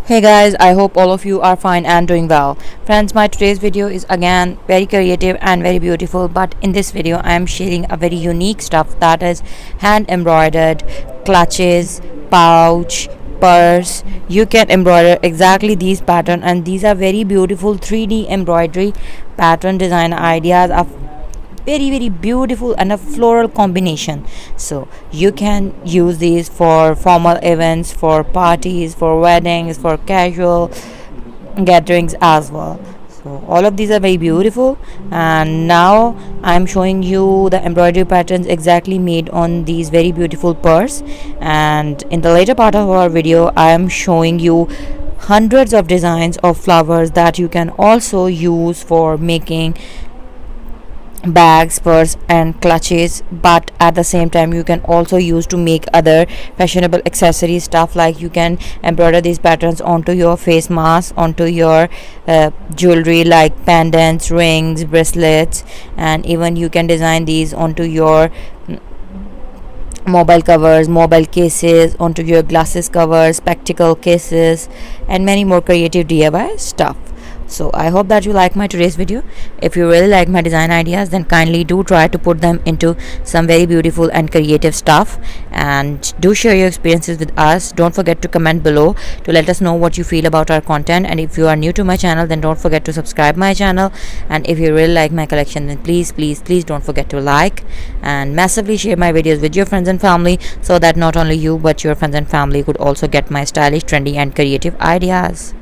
Hey guys, I hope all of you are fine and doing well. Friends, my today's video is again very creative and very beautiful, but in this video I am sharing a very unique stuff that is hand embroidered clutches, pouch, purse. You can embroider exactly these pattern, and these are very beautiful 3D embroidery pattern design ideas of very beautiful and a floral combination. So you can use these for formal events, for parties, for weddings, for casual gatherings as well. So all of these are very beautiful, and now I'm showing you the embroidery patterns exactly made on these very beautiful purse. And in the later part of our video I am showing you hundreds of designs of flowers that you can also use for making bags, purse and clutches, but at the same time you can also use to make other fashionable accessory stuff, like you can embroider these patterns onto your face mask, onto your jewelry like pendants, rings, bracelets, and even you can design these onto your mobile covers, mobile cases, onto your glasses covers, spectacle cases, and many more creative DIY stuff. So I hope that you like my today's video. If you really like my design ideas, then kindly do try to put them into some very beautiful and creative stuff, and do share your experiences with us. Don't forget to comment below to let us know what you feel about our content, and if you are new to my channel, then don't forget to subscribe my channel. And if you really like my collection, then please don't forget to like and massively share my videos with your friends and family, so that not only you but your friends and family could also get my stylish, trendy and creative ideas.